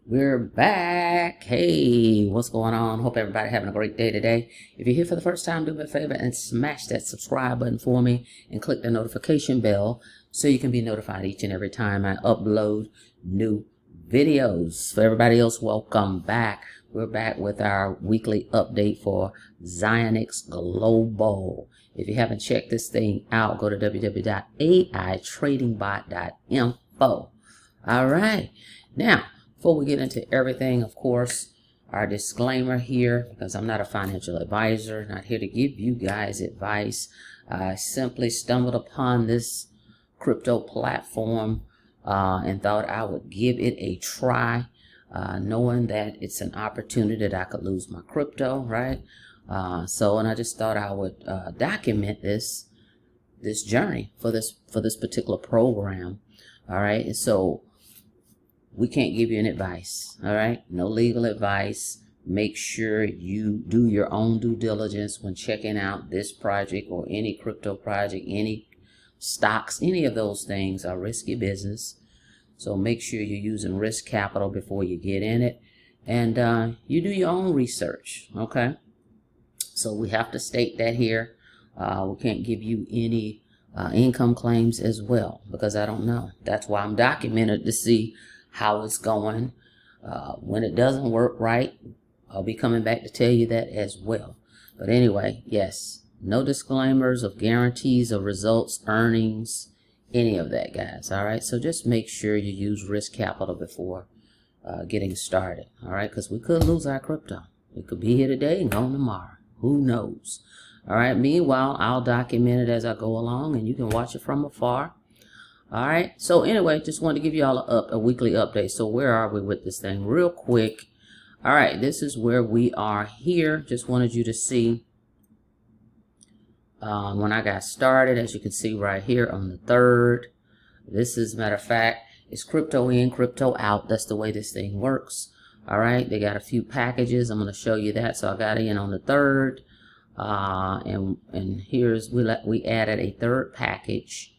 We're back. Hey, what's going on? Hope everybody having a great day today. If you're here for the first time, do me a favor and smash that subscribe button for me and click the notification bell so you can be notified each and every time I upload new videos. For everybody else, welcome back. We're back with our weekly update for Zionix Global. If you haven't checked this thing out, go to www.aitradingbot.info. All right. Now, before we get into everything, of course, our disclaimer here, because I'm not a financial advisor, not here to give you guys advice. I simply stumbled upon this crypto platform and thought I would give it a try, knowing that it's an opportunity that I could lose my crypto, right? And I just thought I would document this journey for this particular program. All right, and so we can't give you an advice, all right? No legal advice. Make sure you do your own due diligence when checking out this project or any crypto project, any stocks, any of those things are risky business. So make sure you're using risk capital before you get in it. And you do your own research, okay? So we have to state that here. We can't give you any income claims as well because I don't know. That's why I'm documented to see how it's going. When it doesn't work right, I'll be coming back to tell you that as well. But anyway, yes, no disclaimers of guarantees of results, earnings, any of that, guys. All right, so just make sure you use risk capital before getting started. All right, because we could lose our crypto. It could be here today and gone tomorrow. Who knows? All right, meanwhile, I'll document it as I go along and you can watch it from afar. All right, so anyway, just wanted to give you all a weekly update. So where are we with this thing real quick? All right, this is where we are here. Just wanted you to see when I got started, as you can see right here on the 3rd. This is, matter of fact, it's crypto in, crypto out. That's the way this thing works. All right, they got a few packages. I'm going to show you that. So I got in on the 3rd, and here's we added a 3rd package.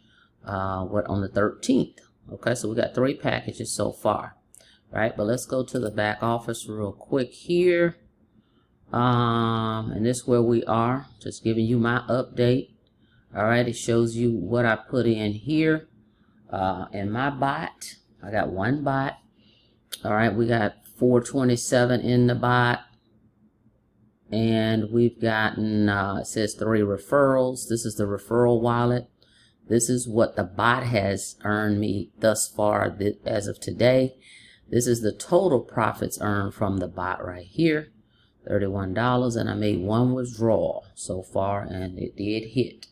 On the 13th. Okay, so we got 3 packages so far, right? But let's go to the back office real quick here. And this is where we are, just giving you my update. All right, it shows you what I put in here in my bot. I got 1 bot. All right, we got 427 in the bot, and we've gotten it says 3 referrals. This is the referral wallet. This is what the bot has earned me thus far as of today. This is the total profits earned from the bot right here, $31, and I made 1 withdrawal so far, and it did hit.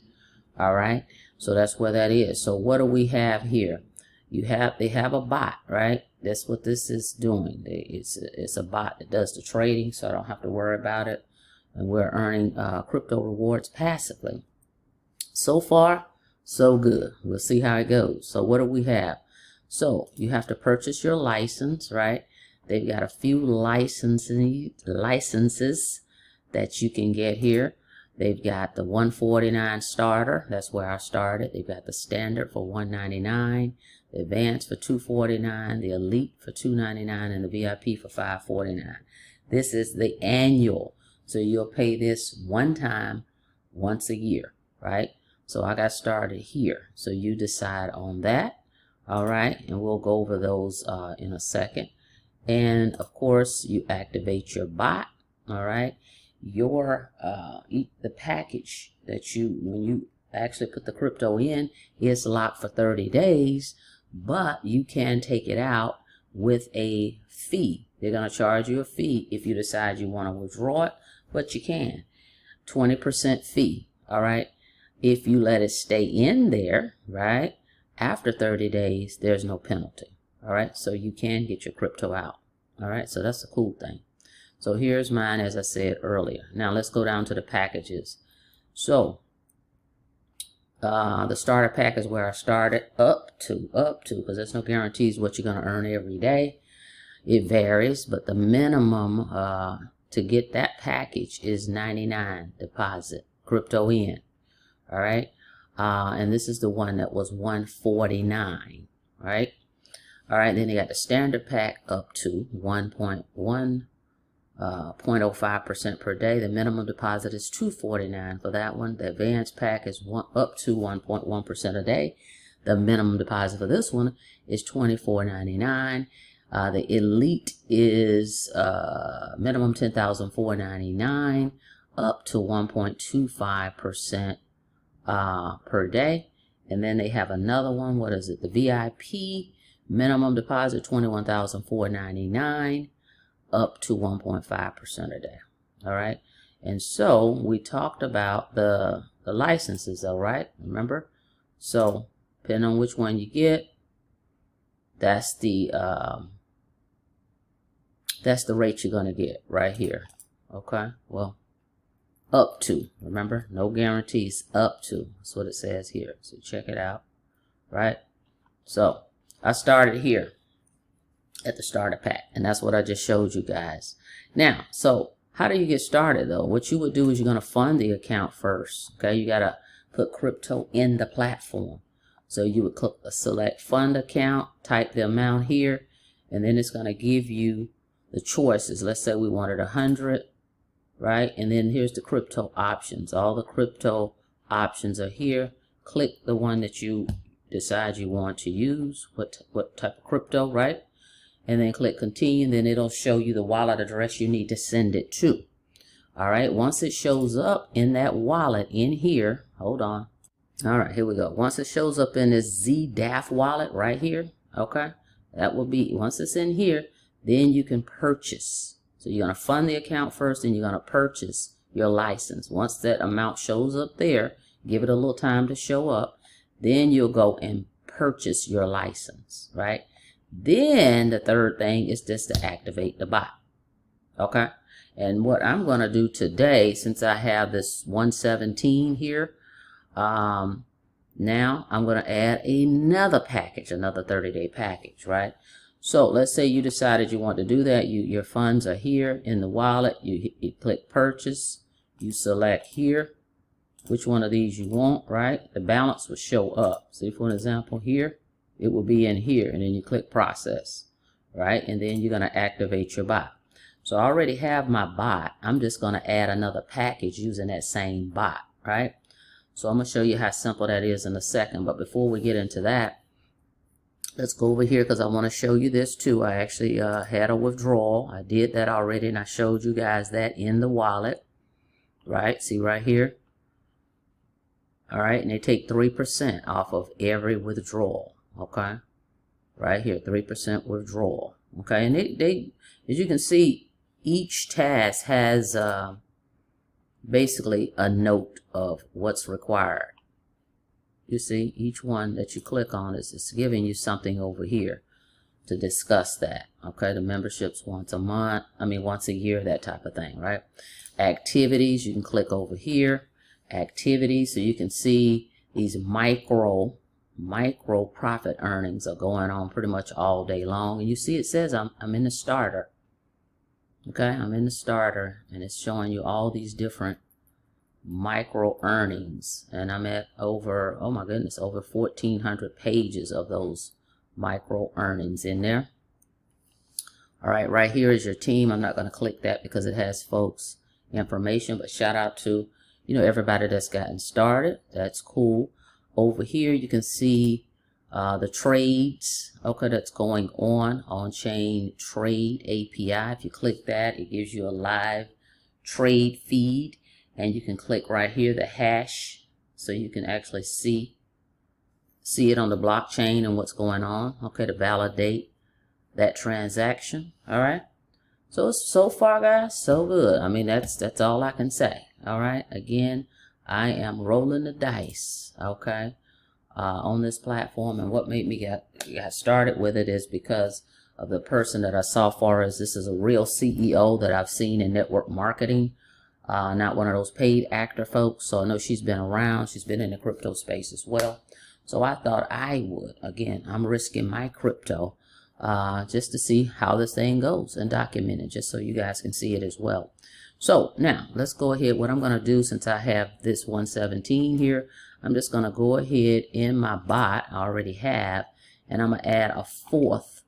All right, so that's where that is. So what do we have here? They have a bot, right? That's what this is doing. It's a bot that does the trading, so I don't have to worry about it, and we're earning crypto rewards passively. So far, so good. We'll see how it goes. So what do we have? So you have to purchase your license, right? They've got a few licenses that you can get here. They've got the 149 starter. That's where I started. They've got the standard for $199, the advanced for $249, the elite for $299, and the VIP for $549. This is the annual. So you'll pay this one time, once a year, right? So I got started here. So you decide on that. All right. And we'll go over those in a second. And of course, you activate your bot. All right. Your the package that when you actually put the crypto in is locked for 30 days, but you can take it out with a fee. They're going to charge you a fee if you decide you want to withdraw it, but you can. 20% fee. All right. If you let it stay in there, right, after 30 days, there's no penalty. All right, so you can get your crypto out. All right, so that's a cool thing. So here's mine, as I said earlier. Now let's go down to the packages. So the starter pack is where I started up to, because there's no guarantees what you're going to earn every day. It varies, but the minimum to get that package is $99 deposit, crypto in. All right, and this is the one that was $149, right? All right, then they got the standard pack up to 0.05% per day. The minimum deposit is $249 for that one. The advanced pack is up to 1.1% a day. The minimum deposit for this one is $24.99. The elite is minimum $10,499 up to 1.25% per day. And then they have another one. What is it? The VIP minimum deposit $21,499 up to 1.5% a day. All right. And so we talked about the licenses, though, right? Remember? So depending on which one you get, that's the rate you're gonna get right here. Okay. Well, up to, remember, no guarantees, up to, that's what it says here. So check it out, right? So I started here at the starter pack, and that's what I just showed you guys. Now, so how do you get started though? What you would do is you're going to fund the account first. Okay, you got to put crypto in the platform. So you would click select fund account, type the amount here, and then it's going to give you the choices. Let's say we wanted 100, right? And then here's the crypto options. All the crypto options are here. Click the one that you decide you want to use, what type of crypto, right? And then click continue, and then it'll show you the wallet address you need to send it to. All right, once it shows up in that wallet in here, hold on. All right, here we go. Once it shows up in this ZDAF wallet right here, okay, that will be, once it's in here, then you can purchase. So you're going to fund the account first, and you're going to purchase your license. Once that amount shows up there, give it a little time to show up, then you'll go and purchase your license, right? Then the third thing is just to activate the bot. Okay. And what I'm going to do today, since I have this 117 here, now I'm going to add another package, another 30-day package, right? So let's say you decided you want to do that. Your funds are here in the wallet. You click purchase. You select here which one of these you want, right? The balance will show up. See, for an example here, it will be in here, and then you click process, right? And then you're going to activate your bot. So I already have my bot. I'm just going to add another package using that same bot, right? So I'm going to show you how simple that is in a second. But before we get into that, let's go over here because I want to show you this too. I actually had a withdrawal. I did that already, and I showed you guys that in the wallet, right? See right here. All right, and they take 3% off of every withdrawal, okay? Right here, 3% withdrawal, okay? And they, as you can see, each task has basically a note of what's required. You see, each one that you click on is giving you something over here to discuss that, okay? The memberships once a month, once a year, that type of thing, right? Activities, you can click over here. Activities, so you can see these micro profit earnings are going on pretty much all day long. And you see it says I'm in the starter. Okay, I'm in the starter, and it's showing you all these different micro earnings, and I'm at over, oh my goodness, over 1,400 pages of those micro earnings in there. All right, right here is your team. I'm not going to click that because it has folks information, but shout out to everybody that's gotten started. That's cool. Over here, you can see the trades, okay, that's going on chain trade API. If you click that, it gives you a live trade feed, and you can click right here, the hash, so you can actually see it on the blockchain and what's going on, okay, to validate that transaction. All right. So far, guys, so good. That's all I can say. All right. Again, I am rolling the dice, okay, on this platform. And what made me get started with it is because of the person that I saw far as this is a real CEO that I've seen in network marketing, not one of those paid actor folks. So I know she's been around. She's been in the crypto space as well. So I thought I would. Again, I'm risking my crypto just to see how this thing goes and document it, just so you guys can see it as well. So now let's go ahead. What I'm going to do, since I have this 117 here, I'm just going to go ahead in my bot I already have, and I'm going to add a fourth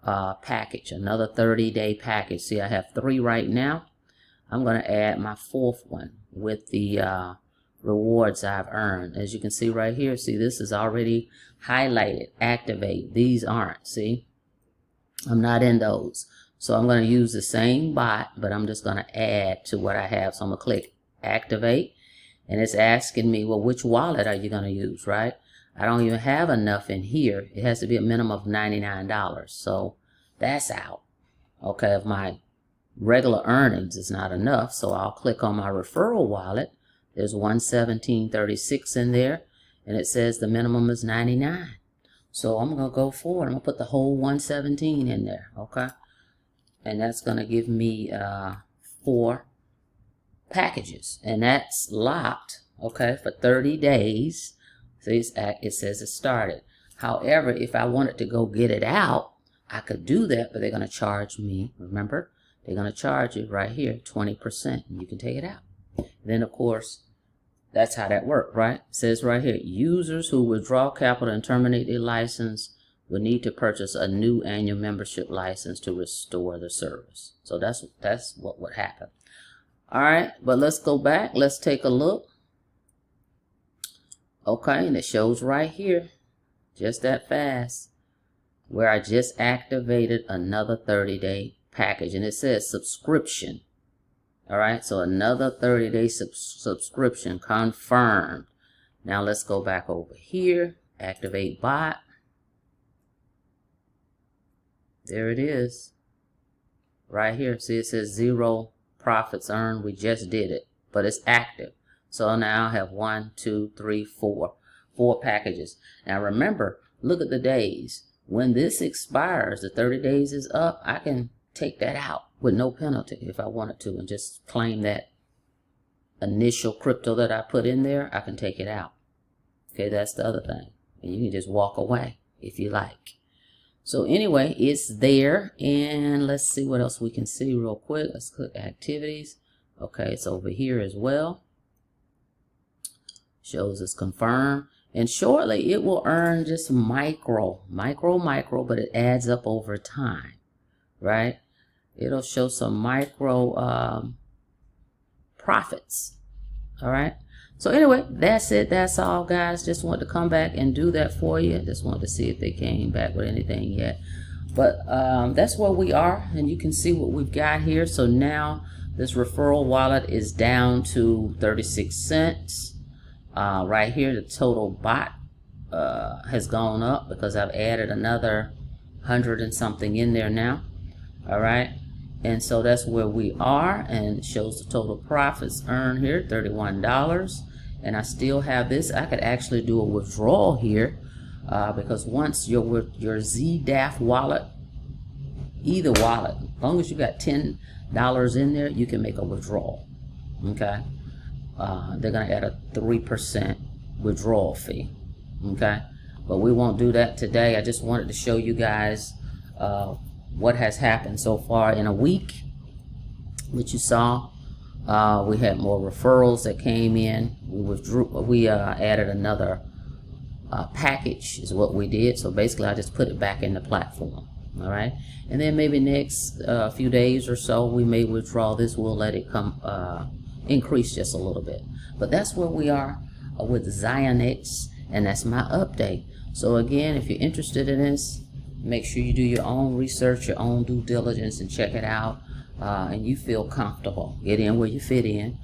package, another 30-day package. See, I have 3 right now. I'm going to add my 4th one with the rewards I've earned. As you can see right here, see, this is already highlighted, activate. These aren't, see, I'm not in those. So I'm going to use the same bot, but I'm just going to add to what I have. So I'm going to click activate, and it's asking me, well, which wallet are you going to use, right? I don't even have enough in here. It has to be a minimum of $99. So that's out. Okay, if my regular earnings is not enough, so I'll click on my referral wallet. There's $117.36 in there, and it says the minimum is $99. So I'm going to go forward. I'm going to put the whole $117 in there, okay? And that's going to give me 4 packages, and that's locked, okay, for 30 days. See, it says it started. However, if I wanted to go get it out, I could do that, but they're going to charge me, remember, they're going to charge you right here 20%, and you can take it out. Then, of course, that's how that works, right? It says right here, users who withdraw capital and terminate their license will need to purchase a new annual membership license to restore the service. So that's what would happen. All right, but let's go back. Let's take a look. Okay, and it shows right here, just that fast, where I just activated another 30-day package, and it says subscription. All right, so another 30-day subscription confirmed. Now let's go back over here, activate bot. There it is, right here. See, it says 0 profits earned. We just did it, but it's active. So now I have 1, 2, 3, 4 packages. Now remember, look at the days. When this expires, the 30 days is up, I can take that out with no penalty if I wanted to, and just claim that initial crypto that I put in there. I can take it out. Okay, that's the other thing. And you can just walk away if you like. So anyway, it's there, and let's see what else we can see real quick. Let's click activities. Okay, it's over here as well. Shows it's confirmed, and shortly it will earn just micro, but it adds up over time, right? It'll show some micro profits. All right, so anyway, that's it. That's all, guys. Just wanted to come back and do that for you. Just wanted to see if they came back with anything yet, but that's where we are, and you can see what we've got here. So now this referral wallet is down to 36 cents. Right here, the total bot has gone up because I've added another 100 and something in there now. All right, and so that's where we are, and it shows the total profits earned here, $31. And I still have this. I could actually do a withdrawal here because once your ZDAF wallet, either wallet, as long as you got $10 in there, you can make a withdrawal. Okay. They're going to add a 3% withdrawal fee. Okay, but we won't do that today. I just wanted to show you guys what has happened so far in a week, which you saw. We had more referrals that came in. We added another package is what we did. So basically I just put it back in the platform. All right, and then maybe next few days or so we may withdraw this. We'll let it come increase just a little bit, but that's where we are with Zionix, and that's my update. So again, if you're interested in this, make sure you do your own research, your own due diligence, and check it out, and you feel comfortable. Get in where you fit in.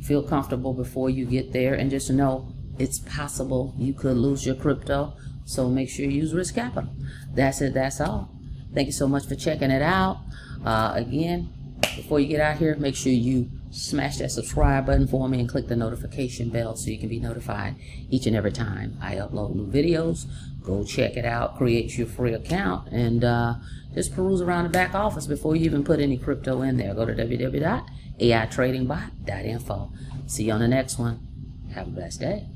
Feel comfortable before you get there, and just know it's possible you could lose your crypto. So make sure you use risk capital. That's it. That's all. Thank you so much for checking it out. Again, before you get out here, make sure you smash that subscribe button for me and click the notification bell so you can be notified each and every time I upload new videos. Go check it out, create your free account, and just peruse around the back office before you even put any crypto in there. Go to www.aitradingbot.info. See you on the next one. Have a blessed day.